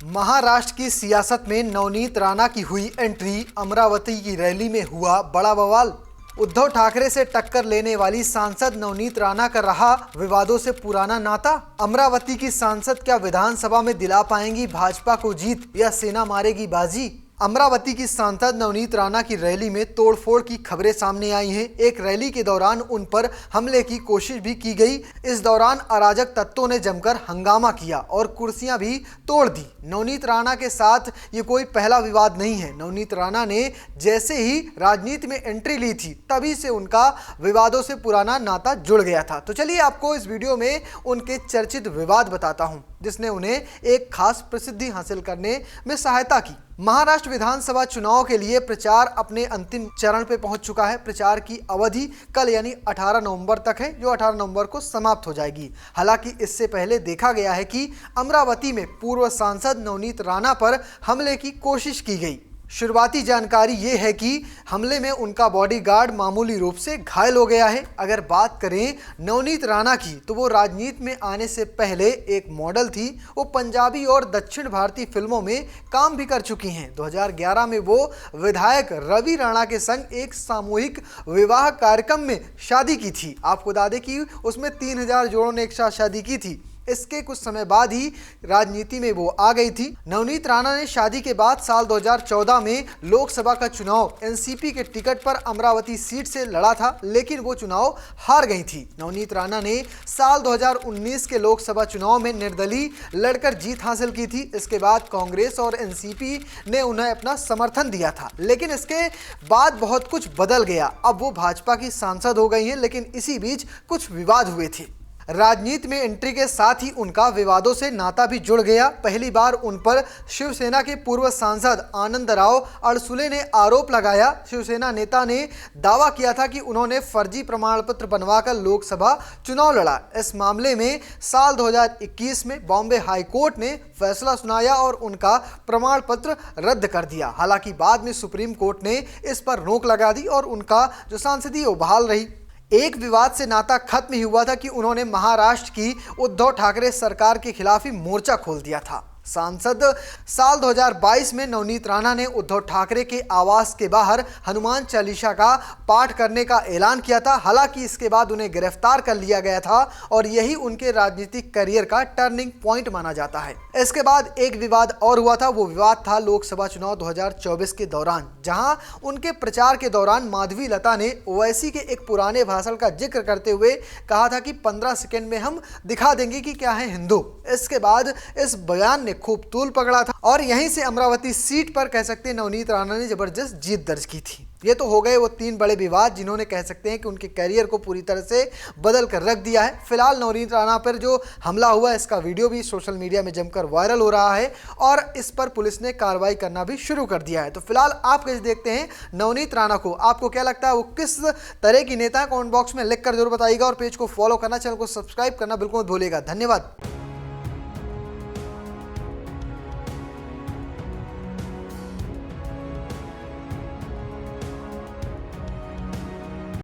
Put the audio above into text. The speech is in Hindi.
महाराष्ट्र की सियासत में नवनीत राणा की हुई एंट्री, अमरावती की रैली में हुआ बड़ा बवाल। उद्धव ठाकरे से टक्कर लेने वाली सांसद नवनीत राणा का रहा विवादों से पुराना नाता। अमरावती की सांसद क्या विधानसभा में दिला पाएंगी भाजपा को जीत या सेना मारेगी बाजी? अमरावती की सांसद नवनीत राणा की रैली में तोड़फोड़ की खबरें सामने आई हैं। एक रैली के दौरान उन पर हमले की कोशिश भी की गई। इस दौरान अराजक तत्वों ने जमकर हंगामा किया और कुर्सियां भी तोड़ दी। नवनीत राणा के साथ ये कोई पहला विवाद नहीं है। नवनीत राणा ने जैसे ही राजनीति में एंट्री ली थी तभी से उनका विवादों से पुराना नाता जुड़ गया था। तो चलिए आपको इस वीडियो में उनके चर्चित विवाद बताता हूं जिसने उन्हें एक खास प्रसिद्धि हासिल करने में सहायता की। महाराष्ट्र विधानसभा चुनाव के लिए प्रचार अपने अंतिम चरण पे पहुंच चुका है। प्रचार की अवधि कल यानी 18 नवंबर तक है, जो 18 नवंबर को समाप्त हो जाएगी। हालांकि इससे पहले देखा गया है कि अमरावती में पूर्व सांसद नवनीत राणा पर हमले की कोशिश की गई। शुरुआती जानकारी ये है कि हमले में उनका बॉडीगार्ड मामूली रूप से घायल हो गया है। अगर बात करें नवनीत राणा की, तो वो राजनीति में आने से पहले एक मॉडल थी। वो पंजाबी और दक्षिण भारतीय फिल्मों में काम भी कर चुकी हैं। 2011 में वो विधायक रवि राणा के संग एक सामूहिक विवाह कार्यक्रम में शादी की थी। आपको बता दें कि उसमें 3000 जोड़ों ने एक साथ शादी की थी। इसके कुछ समय बाद ही राजनीति में वो आ गई थी। नवनीत राणा ने शादी के बाद साल 2014 में लोकसभा का चुनाव एनसीपी के टिकट पर अमरावती सीट से लड़ा था, लेकिन वो चुनाव हार गई थी। नवनीत राणा ने साल 2019 के लोकसभा चुनाव में निर्दलीय लड़कर जीत हासिल की थी। इसके बाद कांग्रेस और एनसीपी ने उन्हें अपना समर्थन दिया था, लेकिन इसके बाद बहुत कुछ बदल गया। अब वो भाजपा की सांसद हो गई हैं, लेकिन इसी बीच कुछ विवाद हुए थे। राजनीति में एंट्री के साथ ही उनका विवादों से नाता भी जुड़ गया। पहली बार उन पर शिवसेना के पूर्व सांसद आनंदराव अडसुले ने आरोप लगाया। शिवसेना नेता ने दावा किया था कि उन्होंने फर्जी प्रमाण पत्र बनवाकर लोकसभा चुनाव लड़ा। इस मामले में साल 2021 में बॉम्बे हाई कोर्ट ने फैसला सुनाया और उनका प्रमाण पत्र रद्द कर दिया। हालांकि बाद में सुप्रीम कोर्ट ने इस पर रोक लगा दी और उनका जो सांसदी वो बहाल रही। एक विवाद से नाता खत्म ही हुआ था कि उन्होंने महाराष्ट्र की उद्धव ठाकरे सरकार के खिलाफ ही मोर्चा खोल दिया था। सांसद साल 2022 में नवनीत राणा ने उद्धव ठाकरे के आवास के बाहर हनुमान चालीसा का पाठ करने का ऐलान किया था। हालांकि इसके बाद उन्हें गिरफ्तार कर लिया गया था और यही उनके राजनीतिक करियर का टर्निंग पॉइंट माना जाता है। इसके बाद एक विवाद और हुआ था। वो विवाद था लोकसभा चुनाव 2024 के दौरान, जहां उनके प्रचार के दौरान माधवी लता ने ओवैसी के एक पुराने भाषण का जिक्र करते हुए कहा था कि 15 सेकेंड में हम दिखा देंगे कि क्या है हिंदू। इसके बाद इस बयान ने खूब तूल पकड़ा था और यहीं से अमरावती सीट पर कह सकते हैं नवनीत राणा ने जबरदस्त जीत दर्ज की थी। ये तो हो गए वो 3 बड़े विवाद जिन्होंने कह सकते हैं कि उनके करियर को पूरी तरह से बदल कर रख दिया है। फिलहाल नवनीत राणा पर जो हमला हुआ, इसका वीडियो भी सोशल मीडिया में जमकर वायरल हो रहा है और इस पर पुलिस ने कार्रवाई करना भी शुरू कर दिया है। तो फिलहाल आप कैसे देखते हैं नवनीत राणा को? आपको क्या लगता है वो किस तरह की नेता है? कमेंट बॉक्स में लिख कर जरूर बताइएगा और पेज को फॉलो करना, चैनल को सब्सक्राइब करना बिल्कुल मत भूलिएगा। धन्यवाद।